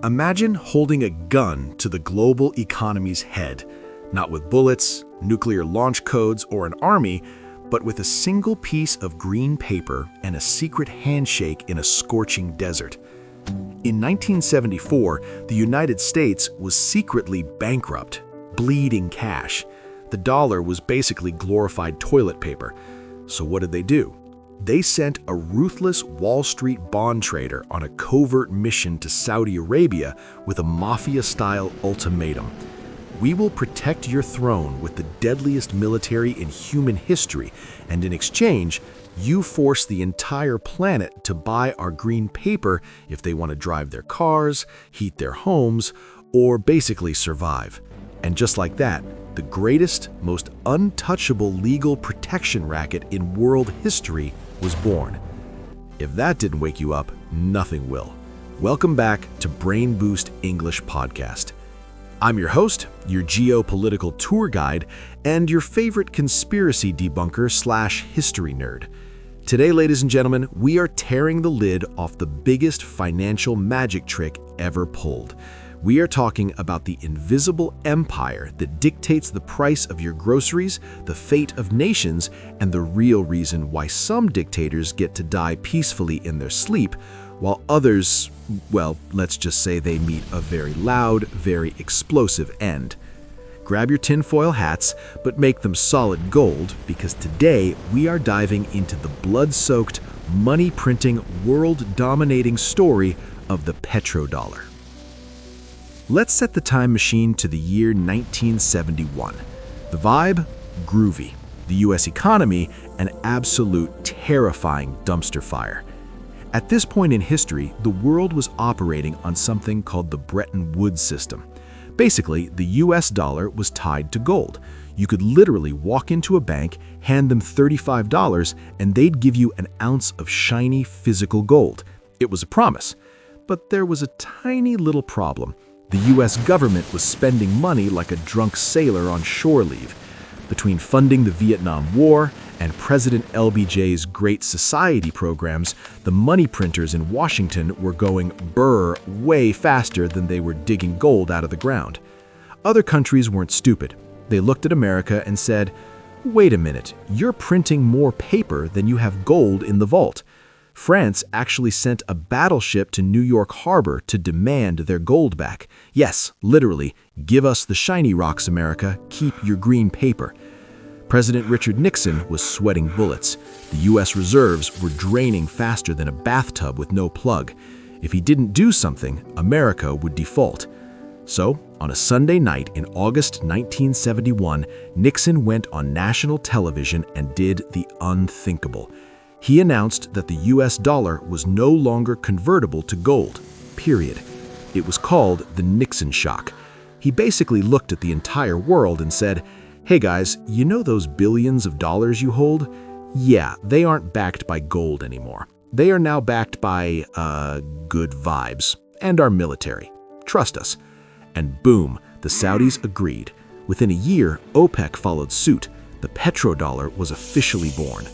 Imagine holding a gun to the global economy's head, not with bullets, nuclear launch codes, or an army, but with a single piece of green paper and a secret handshake in a scorching desert. In 1974, the United States was secretly bankrupt, bleeding cash. The dollar was basically glorified toilet paper. So what did they do? They sent a ruthless Wall Street bond trader on a covert mission to Saudi Arabia with a mafia-style ultimatum. We will protect your throne with the deadliest military in human history, and in exchange, you force the entire planet to buy our green paper if they want to drive their cars, heat their homes, or basically survive. And just like that, the greatest, most untouchable legal protection racket in world history was born. If that didn't wake you up, nothing will. Welcome back to BrainBoost English Podcast. I'm your host, your geopolitical tour guide, and your favorite conspiracy debunker / history nerd. Today, ladies and gentlemen, we are tearing the lid off the biggest financial magic trick ever pulled. We are talking about the invisible empire that dictates the price of your groceries, the fate of nations, and the real reason why some dictators get to die peacefully in their sleep, while others, well, let's just say they meet a very loud, very explosive end. Grab your tinfoil hats, but make them solid gold, because today we are diving into the blood-soaked, money-printing, world-dominating story of the petrodollar. Let's set the time machine to the year 1971. The vibe? Groovy. The US economy? An absolute terrifying dumpster fire. At this point in history, the world was operating on something called the Bretton Woods system. Basically, the US dollar was tied to gold. You could literally walk into a bank, hand them $35, and they'd give you an ounce of shiny physical gold. It was a promise. But there was a tiny little problem. The US government was spending money like a drunk sailor on shore leave. Between funding the Vietnam War and President LBJ's Great Society programs, the money printers in Washington were going burr way faster than they were digging gold out of the ground. Other countries weren't stupid. They looked at America and said, "Wait a minute, you're printing more paper than you have gold in the vault." France actually sent a battleship to New York Harbor to demand their gold back. Yes, literally, give us the shiny rocks, America, keep your green paper. President Richard Nixon was sweating bullets. The US reserves were draining faster than a bathtub with no plug. If he didn't do something, America would default. So, on a Sunday night in August 1971, Nixon went on national television and did the unthinkable. He announced that the US dollar was no longer convertible to gold, period. It was called the Nixon shock. He basically looked at the entire world and said, "Hey guys, you know those billions of dollars you hold? Yeah, they aren't backed by gold anymore. They are now backed by, good vibes and our military. Trust us." And boom, the Saudis agreed. Within a year, OPEC followed suit. The petrodollar was officially born.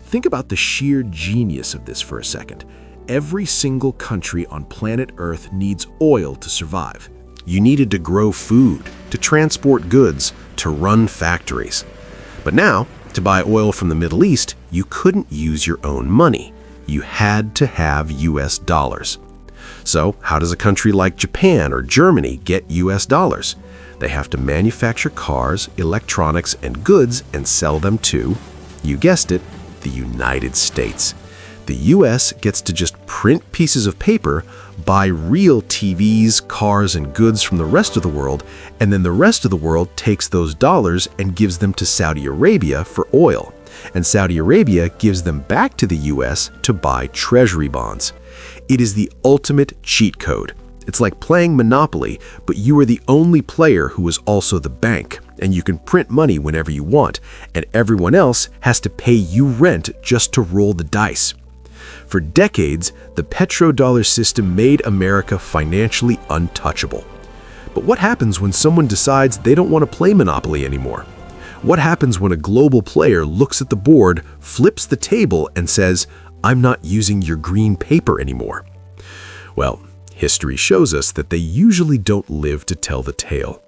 Think about the sheer genius of this for a second. Every single country on planet Earth needs oil to survive. You needed to grow food, to transport goods, to run factories. But now, to buy oil from the Middle East, you couldn't use your own money. You had to have US dollars. So, how does a country like Japan or Germany get US dollars? They have to manufacture cars, electronics, and goods and sell them to, you guessed it, the United States. The US gets to just print pieces of paper, buy real TVs, cars, and goods from the rest of the world, and then the rest of the world takes those dollars and gives them to Saudi Arabia for oil. And Saudi Arabia gives them back to the US to buy treasury bonds. It is the ultimate cheat code. It's like playing Monopoly, but you are the only player who is also the bank, and you can print money whenever you want, and everyone else has to pay you rent just to roll the dice. For decades, the petrodollar system made America financially untouchable. But what happens when someone decides they don't want to play Monopoly anymore? What happens when a global player looks at the board, flips the table, and says, "I'm not using your green paper anymore"? Well, history shows us that they usually don't live to tell the tale.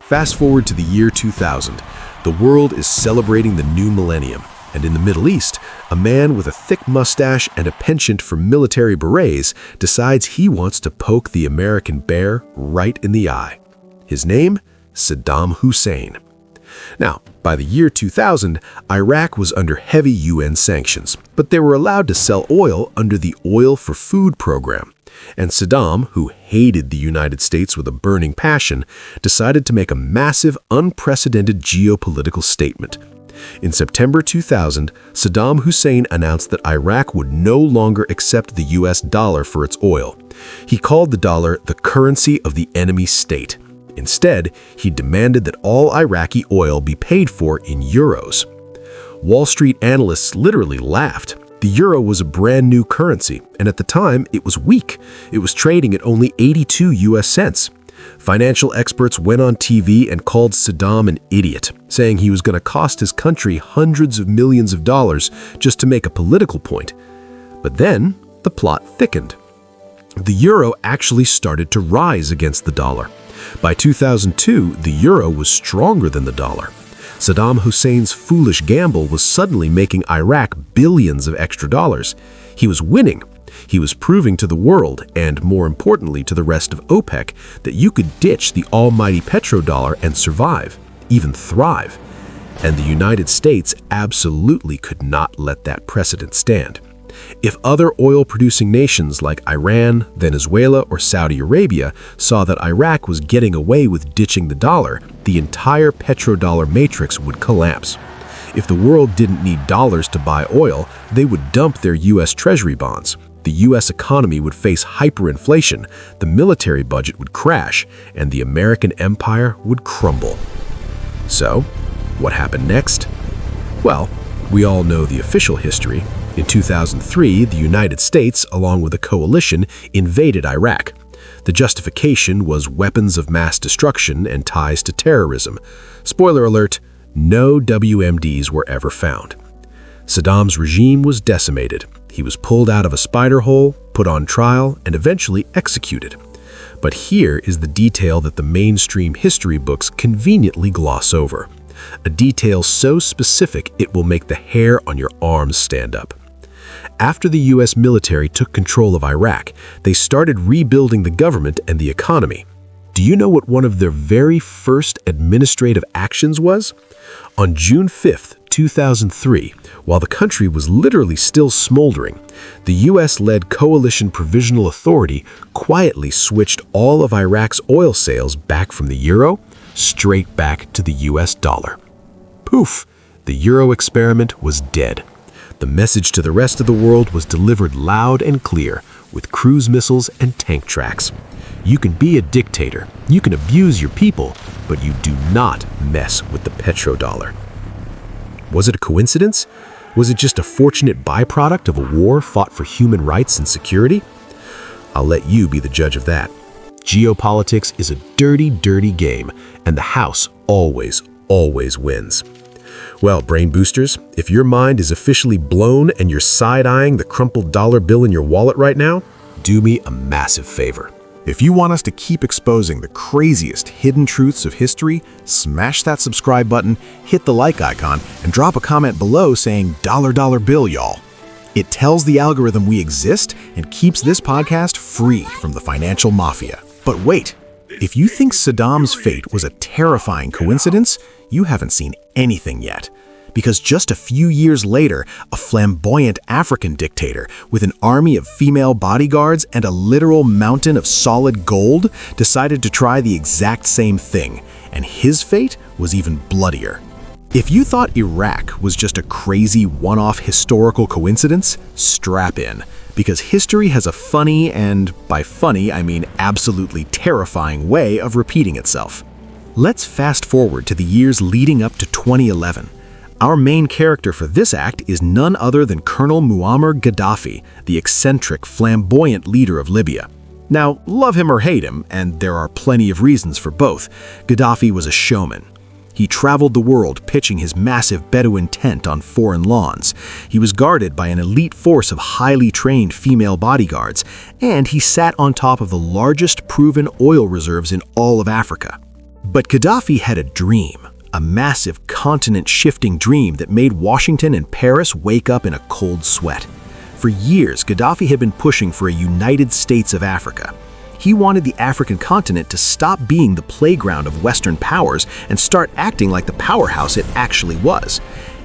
Fast forward to the year 2000. The world is celebrating the new millennium, and in the Middle East, a man with a thick mustache and a penchant for military berets decides he wants to poke the American bear right in the eye. His name? Saddam Hussein. Now, by the year 2000, Iraq was under heavy UN sanctions, but they were allowed to sell oil under the Oil for Food program. And Saddam, who hated the United States with a burning passion, decided to make a massive, unprecedented geopolitical statement. In September 2000, Saddam Hussein announced that Iraq would no longer accept the US dollar for its oil. He called the dollar the currency of the enemy state. Instead, he demanded that all Iraqi oil be paid for in euros. Wall Street analysts literally laughed. The euro was a brand new currency, and at the time, it was weak. It was trading at only 82 US cents. Financial experts went on TV and called Saddam an idiot, saying he was going to cost his country hundreds of millions of dollars just to make a political point. But then, the plot thickened. The euro actually started to rise against the dollar. By 2002, the euro was stronger than the dollar. Saddam Hussein's foolish gamble was suddenly making Iraq billions of extra dollars. He was winning. He was proving to the world, and more importantly to the rest of OPEC, that you could ditch the almighty petrodollar and survive, even thrive. And the United States absolutely could not let that precedent stand. If other oil-producing nations like Iran, Venezuela, or Saudi Arabia saw that Iraq was getting away with ditching the dollar, the entire petrodollar matrix would collapse. If the world didn't need dollars to buy oil, they would dump their U.S. Treasury bonds. The U.S. economy would face hyperinflation, the military budget would crash, and the American empire would crumble. So, what happened next? Well, we all know the official history. In 2003, the United States, along with a coalition, invaded Iraq. The justification was weapons of mass destruction and ties to terrorism. Spoiler alert, no WMDs were ever found. Saddam's regime was decimated. He was pulled out of a spider hole, put on trial, and eventually executed. But here is the detail that the mainstream history books conveniently gloss over. A detail so specific it will make the hair on your arms stand up. After the U.S. military took control of Iraq, they started rebuilding the government and the economy. Do you know what one of their very first administrative actions was? On June 5th, 2003, while the country was literally still smoldering, the U.S.-led Coalition Provisional Authority quietly switched all of Iraq's oil sales back from the euro straight back to the U.S. dollar. Poof! The euro experiment was dead. The message to the rest of the world was delivered loud and clear, with cruise missiles and tank tracks. You can be a dictator, you can abuse your people, but you do not mess with the petrodollar. Was it a coincidence? Was it just a fortunate byproduct of a war fought for human rights and security? I'll let you be the judge of that. Geopolitics is a dirty, dirty game, and the house always wins. Well, brain boosters, if your mind is officially blown and you're side-eyeing the crumpled dollar bill in your wallet right now, do me a massive favor. If you want us to keep exposing the craziest hidden truths of history, smash that subscribe button, hit the like icon, and drop a comment below saying dollar bill, y'all. It tells the algorithm we exist and keeps this podcast free from the financial mafia. But wait, if you think Saddam's fate was a terrifying coincidence, you haven't seen anything yet. Because just a few years later, a flamboyant African dictator with an army of female bodyguards and a literal mountain of solid gold decided to try the exact same thing, and his fate was even bloodier. If you thought Iraq was just a crazy one-off historical coincidence, strap in, because history has a funny, and by funny I mean absolutely terrifying way of repeating itself. Let's fast forward to the years leading up to 2011. Our main character for this act is none other than Colonel Muammar Gaddafi, the eccentric, flamboyant leader of Libya. Now, love him or hate him, and there are plenty of reasons for both, Gaddafi was a showman. He traveled the world pitching his massive Bedouin tent on foreign lawns. He was guarded by an elite force of highly trained female bodyguards, and he sat on top of the largest proven oil reserves in all of Africa. But Gaddafi had a dream, a massive continent-shifting dream that made Washington and Paris wake up in a cold sweat. For years, Gaddafi had been pushing for a United States of Africa. He wanted the African continent to stop being the playground of Western powers and start acting like the powerhouse it actually was.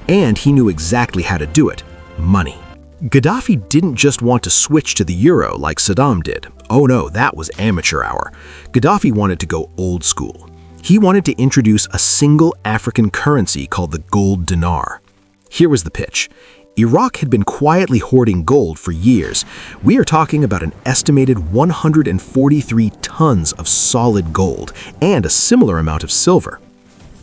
And he knew exactly how to do it: money. Gaddafi didn't just want to switch to the euro like Saddam did. Oh no, that was amateur hour. Gaddafi wanted to go old school. He wanted to introduce a single African currency called the gold dinar. Here was the pitch. Iraq had been quietly hoarding gold for years. We are talking about an estimated 143 tons of solid gold and a similar amount of silver.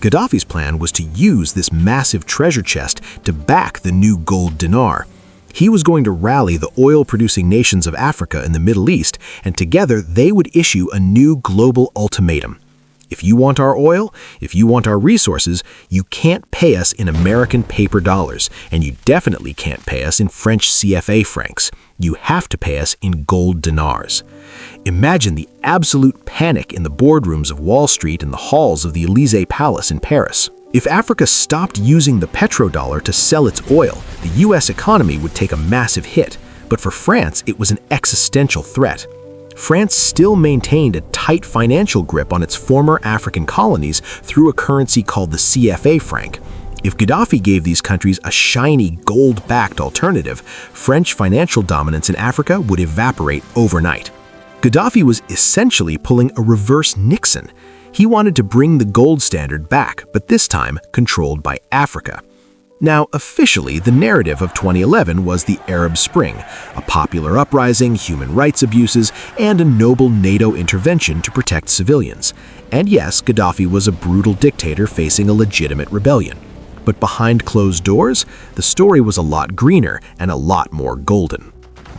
Gaddafi's plan was to use this massive treasure chest to back the new gold dinar. He was going to rally the oil-producing nations of Africa and the Middle East, and together they would issue a new global ultimatum. If you want our oil, if you want our resources, you can't pay us in American paper dollars, and you definitely can't pay us in French CFA francs. You have to pay us in gold dinars. Imagine the absolute panic in the boardrooms of Wall Street and the halls of the Élysée Palace in Paris. If Africa stopped using the petrodollar to sell its oil, the US economy would take a massive hit. But for France, it was an existential threat. France still maintained a tight financial grip on its former African colonies through a currency called the CFA franc. If Gaddafi gave these countries a shiny gold-backed alternative, French financial dominance in Africa would evaporate overnight. Gaddafi was essentially pulling a reverse Nixon. He wanted to bring the gold standard back, but this time controlled by Africa. Now, officially, the narrative of 2011 was the Arab Spring, a popular uprising, human rights abuses, and a noble NATO intervention to protect civilians. And yes, Gaddafi was a brutal dictator facing a legitimate rebellion. But behind closed doors, the story was a lot greener and a lot more golden.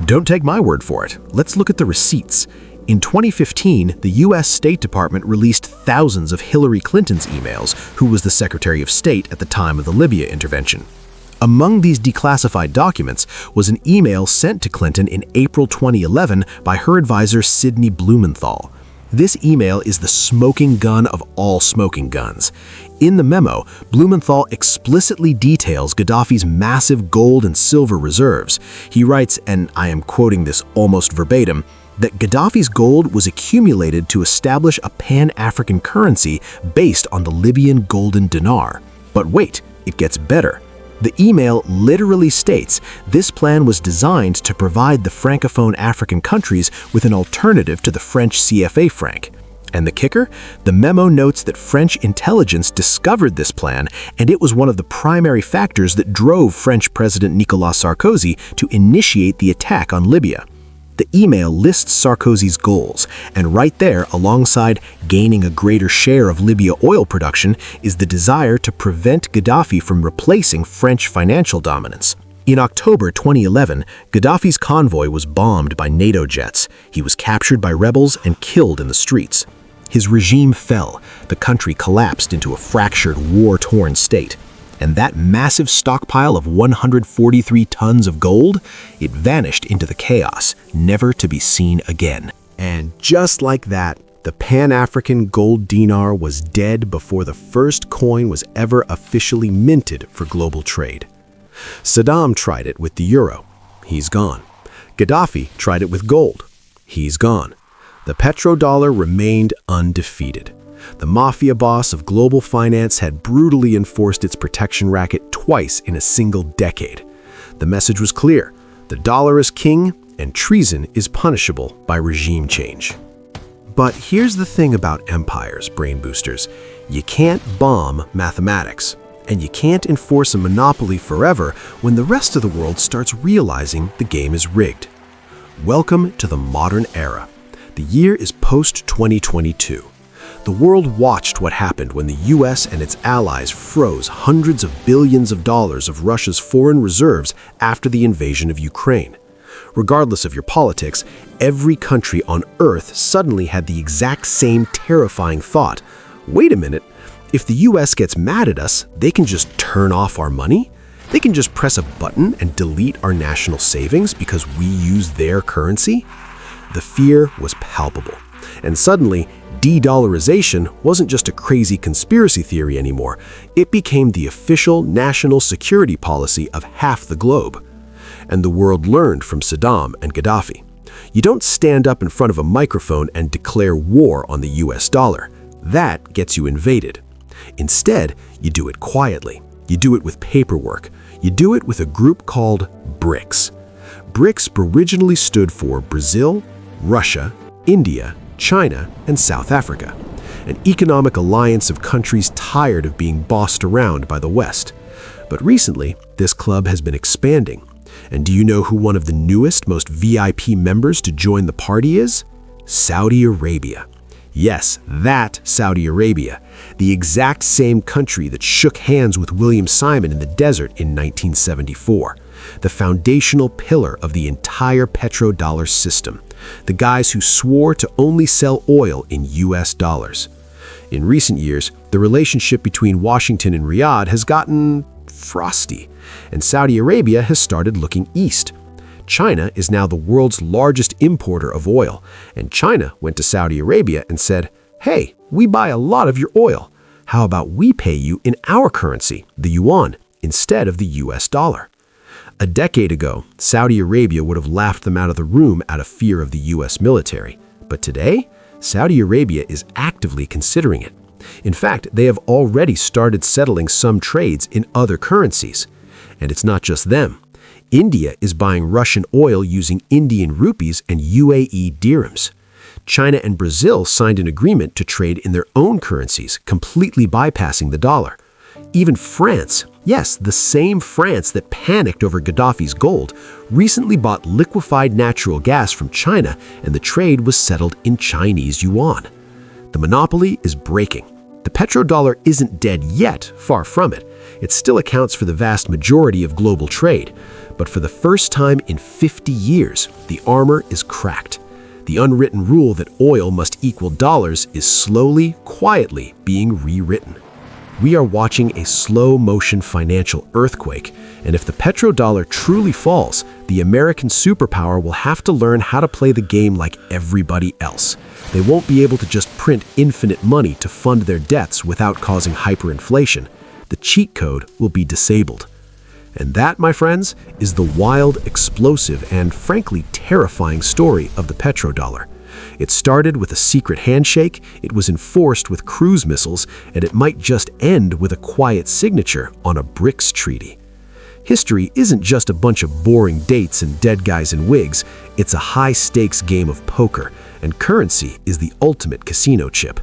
Don't take my word for it. Let's look at the receipts. In 2015, the US State Department released thousands of Hillary Clinton's emails, who was the Secretary of State at the time of the Libya intervention. Among these declassified documents was an email sent to Clinton in April 2011 by her advisor Sidney Blumenthal. This email is the smoking gun of all smoking guns. In the memo, Blumenthal explicitly details Gaddafi's massive gold and silver reserves. He writes, and I am quoting this almost verbatim, that Gaddafi's gold was accumulated to establish a pan-African currency based on the Libyan golden dinar. But wait, it gets better. The email literally states this plan was designed to provide the Francophone African countries with an alternative to the French CFA franc. And the kicker? The memo notes that French intelligence discovered this plan, and it was one of the primary factors that drove French President Nicolas Sarkozy to initiate the attack on Libya. The email lists Sarkozy's goals, and right there, alongside gaining a greater share of Libya oil production, is the desire to prevent Gaddafi from replacing French financial dominance. In October 2011, Gaddafi's convoy was bombed by NATO jets. He was captured by rebels and killed in the streets. His regime fell. The country collapsed into a fractured, war-torn state. And that massive stockpile of 143 tons of gold, it vanished into the chaos, never to be seen again. And just like that, the Pan-African gold dinar was dead before the first coin was ever officially minted for global trade. Saddam tried it with the euro. He's gone. Gaddafi tried it with gold. He's gone. The petrodollar remained undefeated. The mafia boss of global finance had brutally enforced its protection racket twice in a single decade. The message was clear: the dollar is king, and treason is punishable by regime change. But here's the thing about empires, brain boosters. You can't bomb mathematics, and you can't enforce a monopoly forever when the rest of the world starts realizing the game is rigged. Welcome to the modern era. The year is post-2022. The world watched what happened when the US and its allies froze hundreds of billions of dollars of Russia's foreign reserves after the invasion of Ukraine. Regardless of your politics, every country on Earth suddenly had the exact same terrifying thought. Wait a minute, If the US gets mad at us, they can just turn off our money? They can just press a button and delete our national savings because we use their currency? The fear was palpable. And suddenly, de-dollarization wasn't just a crazy conspiracy theory anymore. It became the official national security policy of half the globe. And the world learned from Saddam and Gaddafi. You don't stand up in front of a microphone and declare war on the US dollar. That gets you invaded. Instead, you do it quietly. You do it with paperwork. You do it with a group called BRICS. BRICS originally stood for Brazil, Russia, India, China, and South Africa, an economic alliance of countries tired of being bossed around by the West. But recently, this club has been expanding. And do you know who one of the newest, most VIP members to join the party is? Saudi Arabia. Yes, that Saudi Arabia, the exact same country that shook hands with William Simon in the desert in 1974, the foundational pillar of the entire petrodollar system, the guys who swore to only sell oil in US dollars. In recent years, the relationship between Washington and Riyadh has gotten frosty, and Saudi Arabia has started looking east. China is now the world's largest importer of oil, and China went to Saudi Arabia and said, "Hey, we buy a lot of your oil. How about we pay you in our currency, the yuan, instead of the US dollar?" A decade ago, Saudi Arabia would have laughed them out of the room out of fear of the US military. But today, Saudi Arabia is actively considering it. In fact, they have already started settling some trades in other currencies. And it's not just them. India is buying Russian oil using Indian rupees and UAE dirhams. China and Brazil signed an agreement to trade in their own currencies, completely bypassing the dollar. Even France, yes, the same France that panicked over Gaddafi's gold, recently bought liquefied natural gas from China, and the trade was settled in Chinese yuan. The monopoly is breaking. The petrodollar isn't dead yet, far from it. It still accounts for the vast majority of global trade. But for the first time in 50 years, the armor is cracked. The unwritten rule that oil must equal dollars is slowly, quietly being rewritten. We are watching a slow-motion financial earthquake, and if the petrodollar truly falls, the American superpower will have to learn how to play the game like everybody else. They won't be able to just print infinite money to fund their debts without causing hyperinflation. The cheat code will be disabled. And that, my friends, is the wild, explosive, and frankly terrifying story of the petrodollar. It started with a secret handshake, it was enforced with cruise missiles, and it might just end with a quiet signature on a BRICS treaty. History isn't just a bunch of boring dates and dead guys in wigs, it's a high-stakes game of poker, and currency is the ultimate casino chip.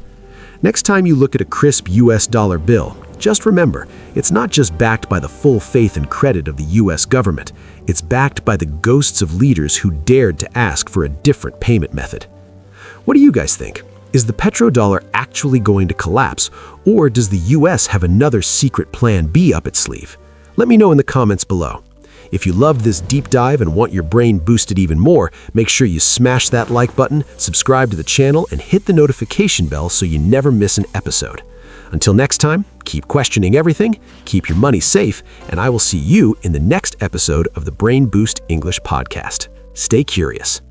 Next time you look at a crisp US dollar bill, just remember, it's not just backed by the full faith and credit of the US government, it's backed by the ghosts of leaders who dared to ask for a different payment method. What do you guys think? Is the petrodollar actually going to collapse, or does the US have another secret plan B up its sleeve? Let me know in the comments below. If you loved this deep dive and want your brain boosted even more, make sure you smash that like button, subscribe to the channel, and hit the notification bell so you never miss an episode. Until next time, keep questioning everything, keep your money safe, and I will see you in the next episode of the Brain Boost English podcast. Stay curious.